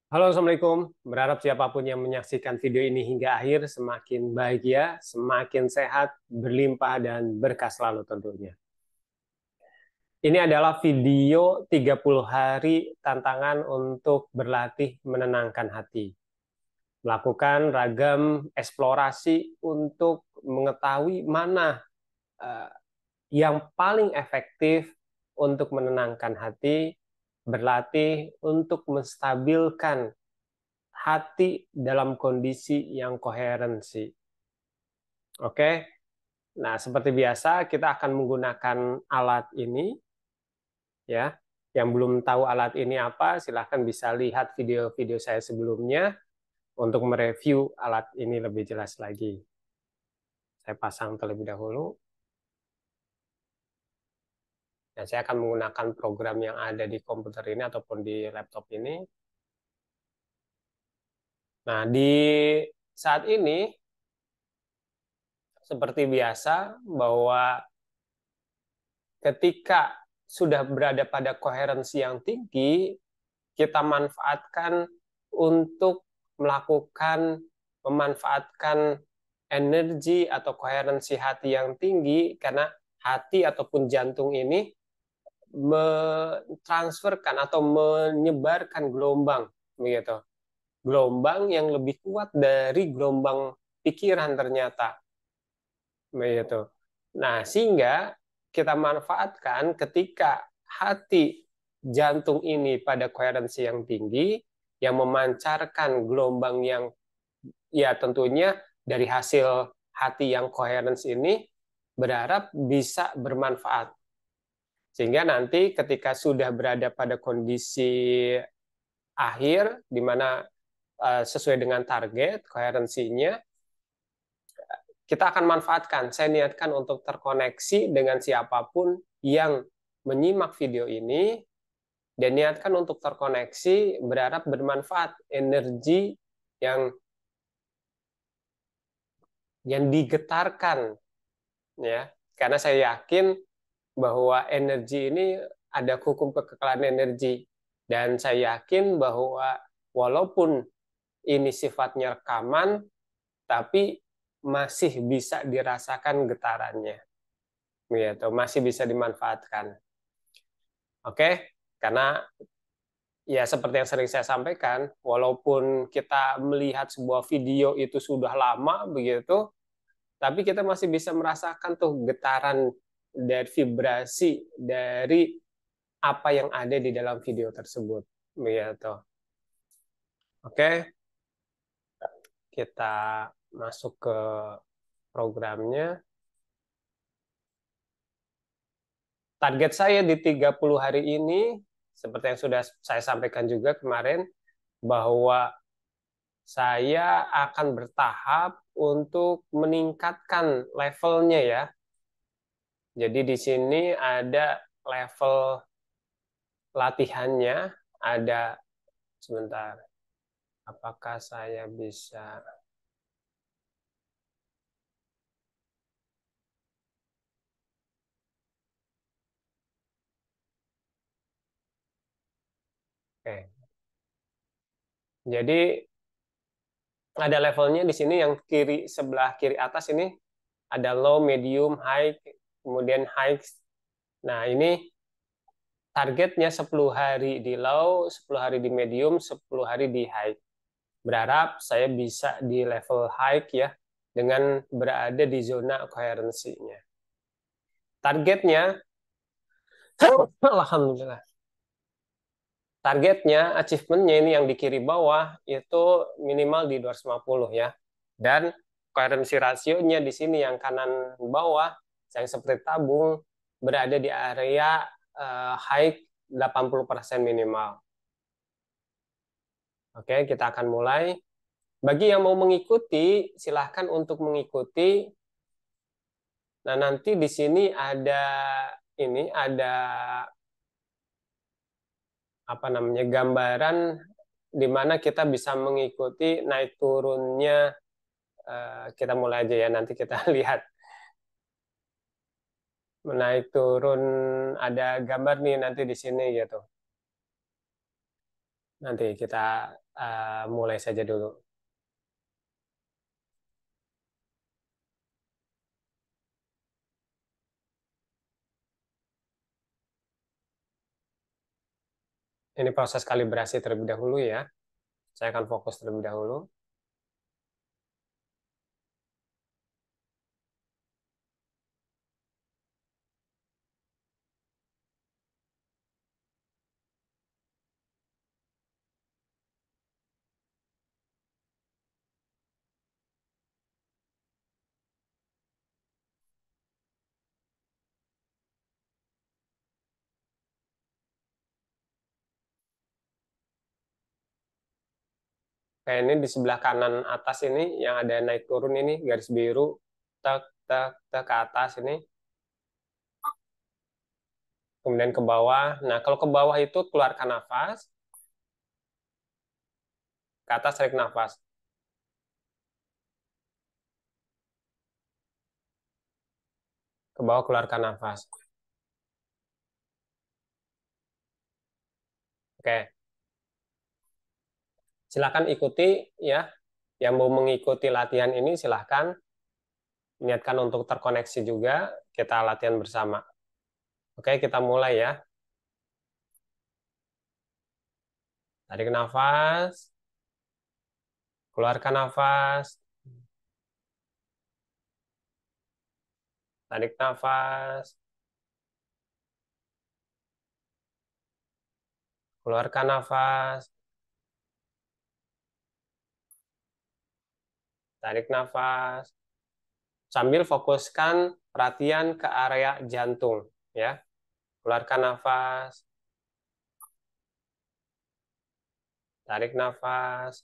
Halo, Assalamualaikum. Berharap siapapun yang menyaksikan video ini hingga akhir semakin bahagia, semakin sehat, berlimpah, dan berkah selalu tentunya. Ini adalah video 30 hari tantangan untuk berlatih menenangkan hati. Melakukan ragam eksplorasi untuk mengetahui mana eh, yang paling efektif untuk menenangkan hati, berlatih untuk menstabilkan hati dalam kondisi yang koherensi. Oke, nah seperti biasa kita akan menggunakan alat ini ya. Yang belum tahu alat ini apa, silahkan bisa lihat video-video saya sebelumnya untuk mereview alat ini lebih jelas lagi. Saya pasang terlebih dahulu. Dan saya akan menggunakan program yang ada di komputer ini ataupun di laptop ini. Nah, di saat ini seperti biasa bahwa ketika sudah berada pada koherensi yang tinggi, kita manfaatkan untuk melakukan memanfaatkan energi atau koherensi hati yang tinggi karena hati ataupun jantung ini mentransferkan atau menyebarkan gelombang begitu. Gelombang yang lebih kuat dari gelombang pikiran ternyata begitu. Nah, sehingga kita manfaatkan ketika hati jantung ini pada koherensi yang tinggi, yang memancarkan gelombang yang ya tentunya dari hasil hati yang koherens ini berharap bisa bermanfaat. Sehingga nanti ketika sudah berada pada kondisi akhir, di mana sesuai dengan target koherensinya, kita akan manfaatkan. Saya niatkan untuk terkoneksi dengan siapapun yang menyimak video ini dan niatkan untuk terkoneksi berharap bermanfaat energi yang digetarkan ya. Karena saya yakin bahwa energi ini ada hukum kekekalan energi dan saya yakin bahwa walaupun ini sifatnya rekaman tapi masih bisa dirasakan getarannya. Gitu, masih bisa dimanfaatkan. Oke, karena ya seperti yang sering saya sampaikan, walaupun kita melihat sebuah video itu sudah lama begitu, tapi kita masih bisa merasakan tuh getaran dari vibrasi dari apa yang ada di dalam video tersebut. Begitu. Oke, kita masuk ke programnya. Target saya di 30 hari ini, seperti yang sudah saya sampaikan juga kemarin, bahwa saya akan bertahap untuk meningkatkan levelnya ya. Jadi di sini ada level latihannya, ada sebentar. Apakah saya bisa? Oke. Jadi ada levelnya di sini yang kiri sebelah kiri atas ini ada low, medium, high, kemudian high. Nah, ini targetnya 10 hari di low, 10 hari di medium, 10 hari di high. Berharap saya bisa di level high ya dengan berada di zona koherensinya. Targetnya alhamdulillah. Targetnya, achievementnya ini yang di kiri bawah itu minimal di 250 ya. Dan koherensi rasionya di sini yang kanan bawah, yang seperti tabung, berada di area high 80% minimal. Oke, kita akan mulai. Bagi yang mau mengikuti, silahkan untuk mengikuti. Nah, nanti di sini ada apa namanya gambaran di mana kita bisa mengikuti naik turunnya. Kita mulai aja ya, nanti kita lihat naik turun ada gambar nih nanti di sini gitu. Nanti kita mulai saja dulu. Ini proses kalibrasi terlebih dahulu ya. Saya akan fokus terlebih dahulu. Kayak ini di sebelah kanan atas ini yang ada naik turun ini garis biru, tek tek tek ke atas ini, kemudian ke bawah. Nah, kalau ke bawah itu keluarkan nafas, ke atas tarik nafas. Ke bawah keluarkan nafas. Oke, silakan ikuti ya. Yang mau mengikuti latihan ini silakan niatkan untuk terkoneksi juga. Kita latihan bersama. Oke, kita mulai ya. Tarik nafas, keluarkan nafas, tarik nafas, keluarkan nafas, tarik nafas. Sambil fokuskan perhatian ke area jantung ya. Keluarkan nafas, tarik nafas,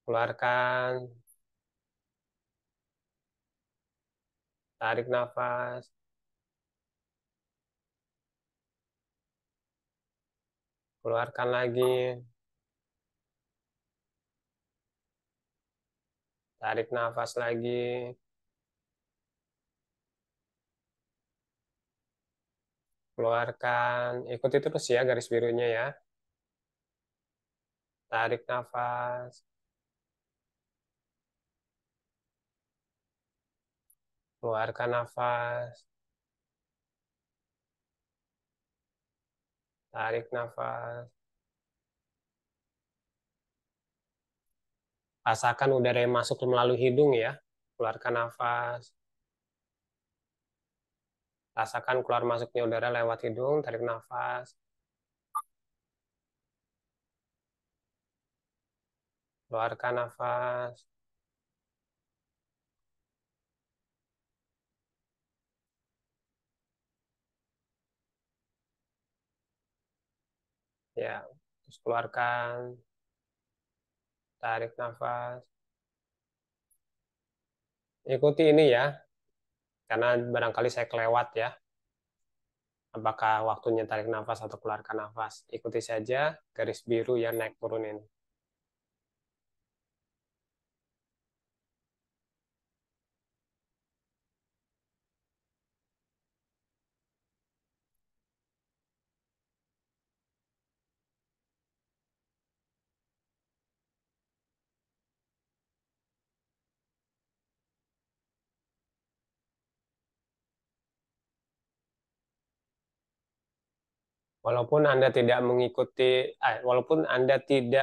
keluarkan, tarik nafas, keluarkan lagi, tarik nafas lagi, keluarkan. Ikuti terus ya garis birunya ya. Tarik nafas, keluarkan nafas, tarik nafas. Rasakan udara yang masuk melalui hidung ya. Keluarkan nafas. Rasakan keluar masuknya udara lewat hidung, tarik nafas. Keluarkan nafas. Ya, terus keluarkan, tarik nafas. Ikuti ini ya, karena barangkali saya kelewat ya. Apakah waktunya tarik nafas atau keluarkan nafas? Ikuti saja garis biru yang naik turun ini. Walaupun Anda tidak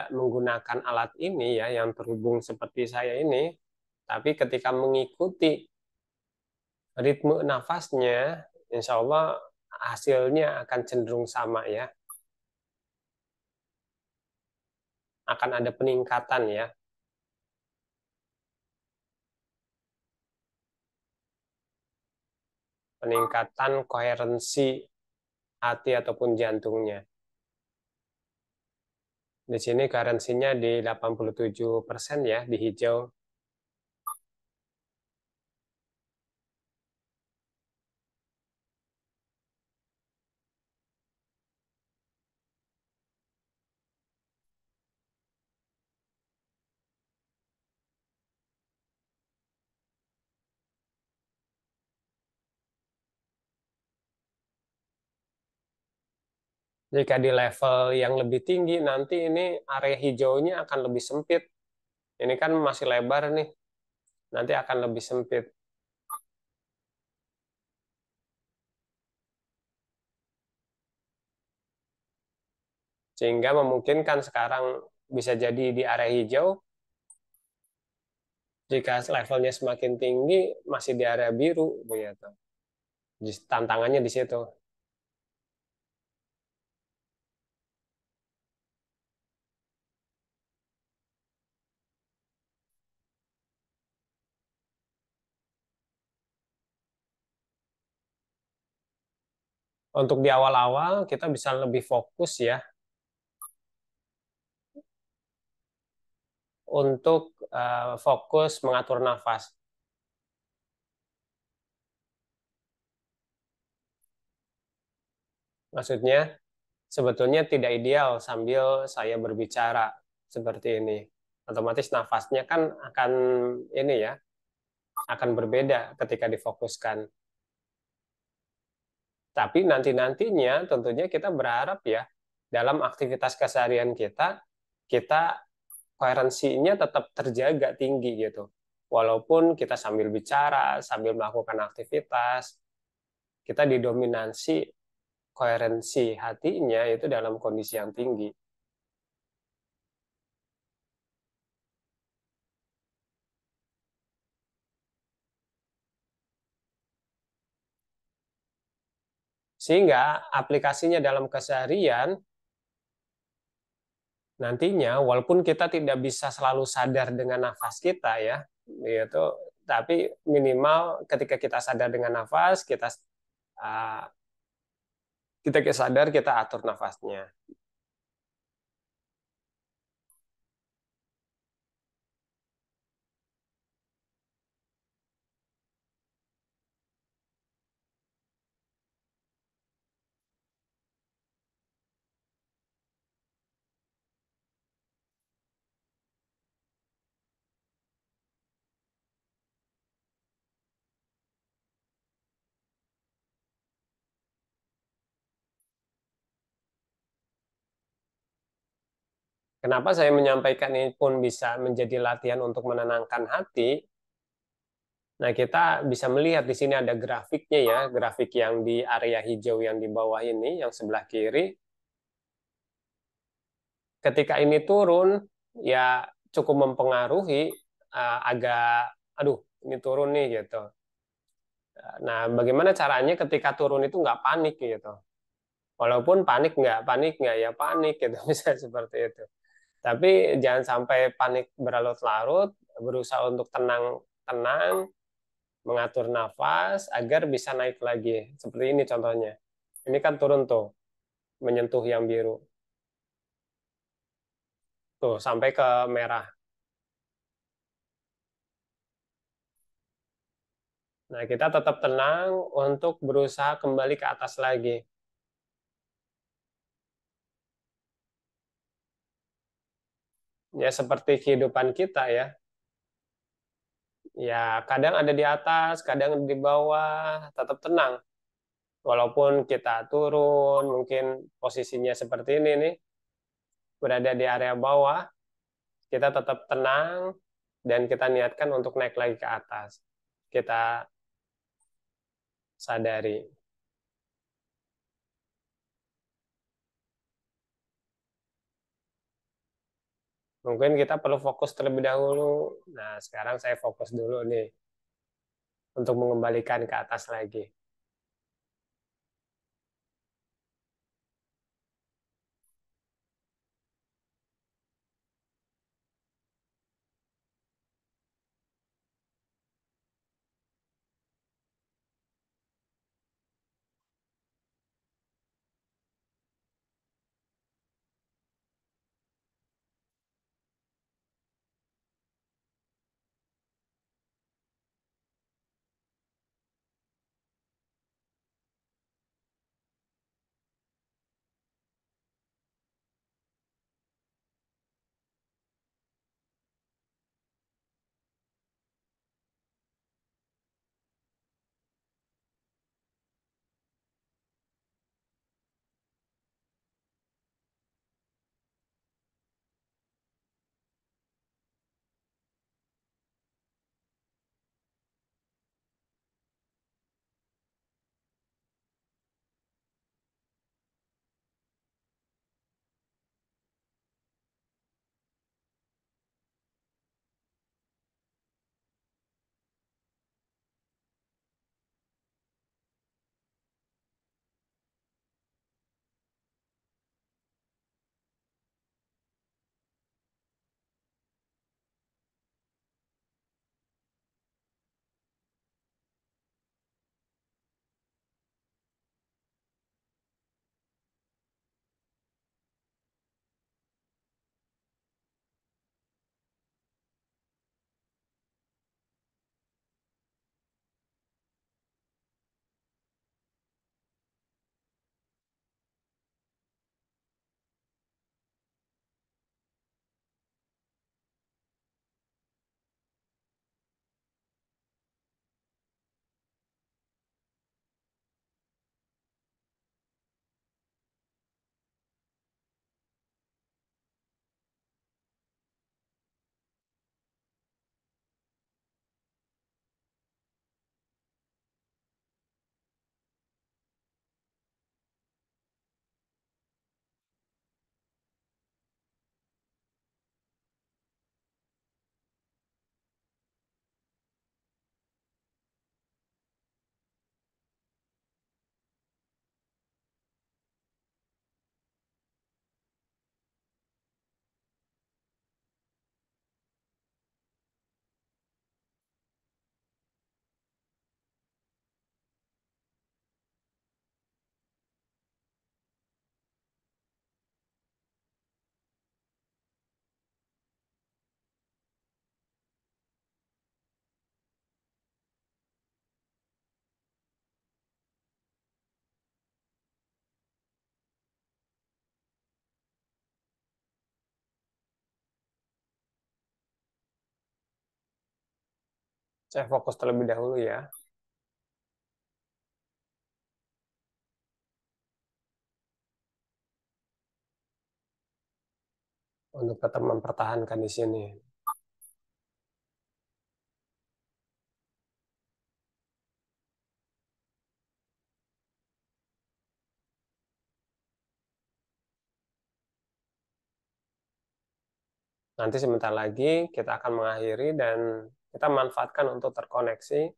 menggunakan alat ini ya, yang terhubung seperti saya ini, tapi ketika mengikuti ritme nafasnya, insya Allah hasilnya akan cenderung sama ya, akan ada peningkatan ya, peningkatan koherensi hati ataupun jantungnya. Di sini koherensinya di 87% ya, di hijau. Jika di level yang lebih tinggi, nanti ini area hijaunya akan lebih sempit. Ini kan masih lebar nih, nanti akan lebih sempit. Sehingga memungkinkan sekarang bisa jadi di area hijau, jika levelnya semakin tinggi, masih di area biru, begitu. Tantangannya di situ. Untuk di awal-awal, kita bisa lebih fokus ya, untuk fokus mengatur nafas. Maksudnya, sebetulnya tidak ideal sambil saya berbicara seperti ini. Otomatis nafasnya kan akan ini ya, akan berbeda ketika difokuskan. Tapi nanti-nantinya tentunya kita berharap ya, dalam aktivitas keseharian kita, kita koherensinya tetap terjaga tinggi gitu. Walaupun kita sambil bicara, sambil melakukan aktivitas, kita didominasi koherensi hatinya itu dalam kondisi yang tinggi. Sehingga aplikasinya dalam keseharian nantinya walaupun kita tidak bisa selalu sadar dengan nafas kita ya, yaitu tapi minimal ketika kita sadar dengan nafas, uh, kita sadar kita atur nafasnya. Kenapa saya menyampaikan ini pun bisa menjadi latihan untuk menenangkan hati? Nah, kita bisa melihat di sini ada grafiknya ya, grafik yang di area hijau yang di bawah ini, yang sebelah kiri. Ketika ini turun, ya cukup mempengaruhi, agak, aduh, ini turun nih gitu. Nah, bagaimana caranya ketika turun itu nggak panik gitu. Walaupun panik nggak ya panik gitu, bisa seperti itu. Tapi jangan sampai panik berlarut-larut, berusaha untuk tenang, mengatur nafas agar bisa naik lagi. Seperti ini contohnya. Ini kan turun tuh, menyentuh yang biru. Tuh, sampai ke merah. Nah, kita tetap tenang untuk berusaha kembali ke atas lagi. Ya, seperti kehidupan kita ya. Ya, kadang ada di atas, kadang di bawah, tetap tenang. Walaupun kita turun, mungkin posisinya seperti ini nih, berada di area bawah, kita tetap tenang dan kita niatkan untuk naik lagi ke atas. Kita sadari. Mungkin kita perlu fokus terlebih dahulu. Nah, sekarang saya fokus dulu nih untuk mengembalikan ke atas lagi. Saya fokus terlebih dahulu ya, untuk tetap mempertahankan di sini. Nanti sebentar lagi kita akan mengakhiri dan kita manfaatkan untuk terkoneksi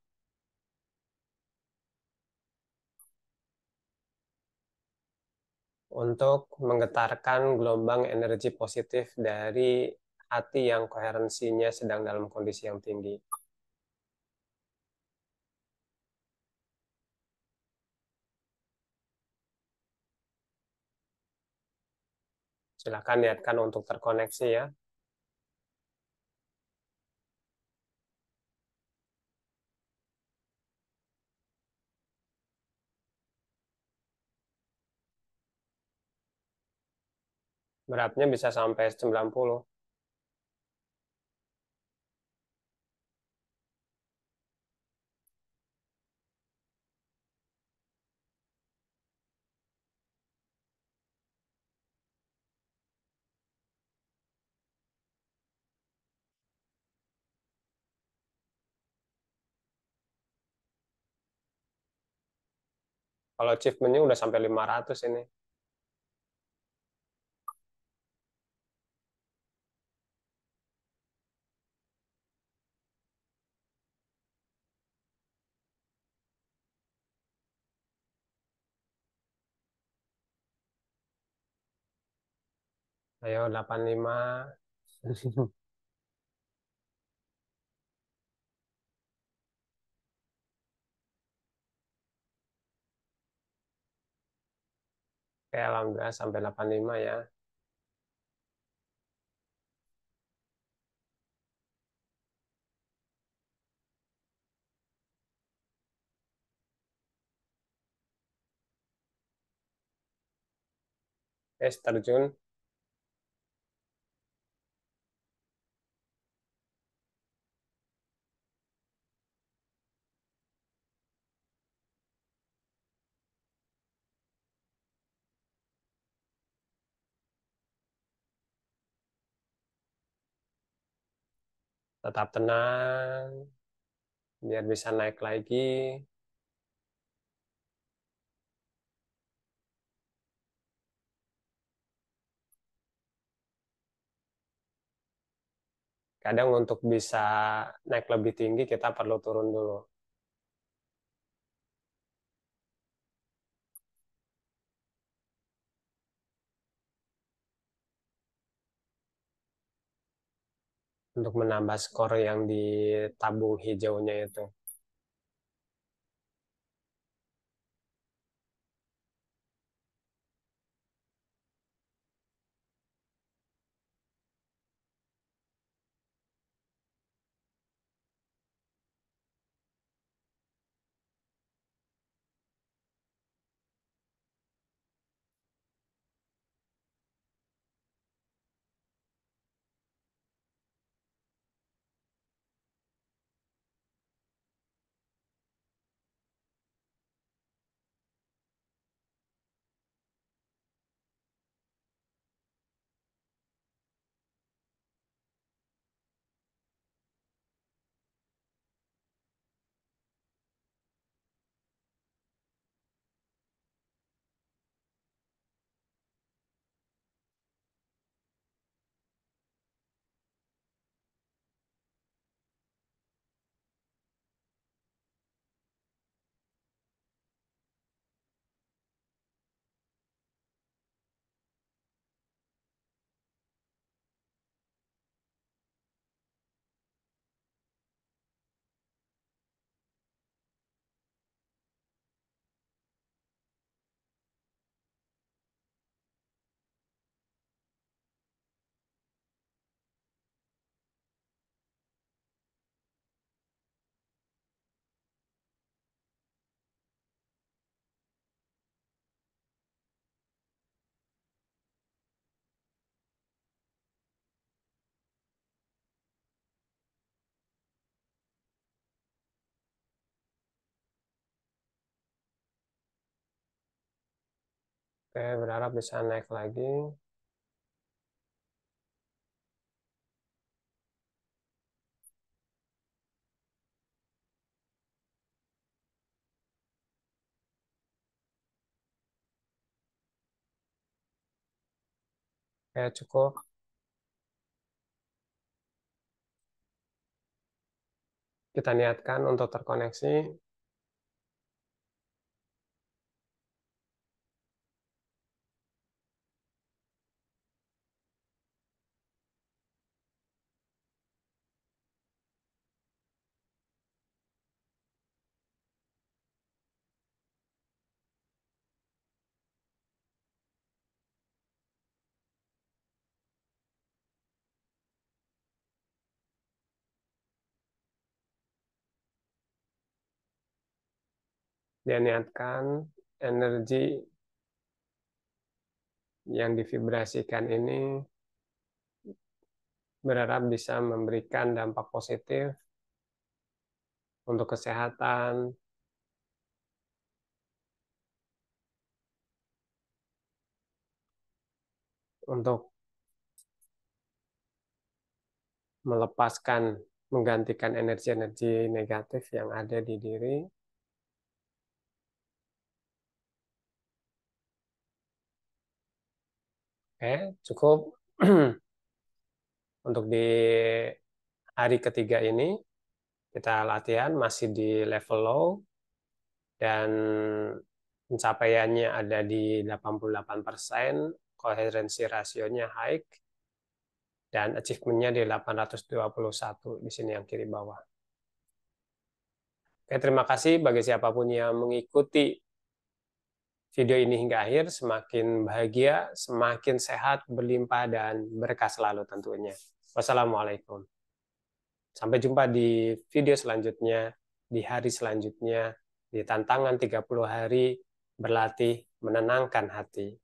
untuk menggetarkan gelombang energi positif dari hati yang koherensinya sedang dalam kondisi yang tinggi. Silakan niatkan untuk terkoneksi ya. Beratnya bisa sampai 90. Kalau achievementnya udah sampai 500 ini. Ayo 85. Oke, alhamdulillah sampai 85 ya. Oke, terjun. Tetap tenang, biar bisa naik lagi. Kadang untuk bisa naik lebih tinggi, kita perlu turun dulu. Untuk menambah skor yang di tabung hijaunya itu. Oke, berharap bisa naik lagi. Oke, cukup. Kita niatkan untuk terkoneksi. Dia niatkan energi yang divibrasikan ini berharap bisa memberikan dampak positif untuk kesehatan, untuk melepaskan, menggantikan energi-energi negatif yang ada di diri. Oke, cukup. Untuk di hari ketiga ini, kita latihan masih di level low, dan pencapaiannya ada di 88%, koherensi rasionya high, dan achievement-nya di 821 di sini yang kiri bawah. Oke, terima kasih bagi siapapun yang mengikuti video ini hingga akhir. Semakin bahagia, semakin sehat, berlimpah, dan berkah selalu tentunya. Wassalamualaikum. Sampai jumpa di video selanjutnya, di hari selanjutnya, di tantangan 30 hari berlatih menenangkan hati.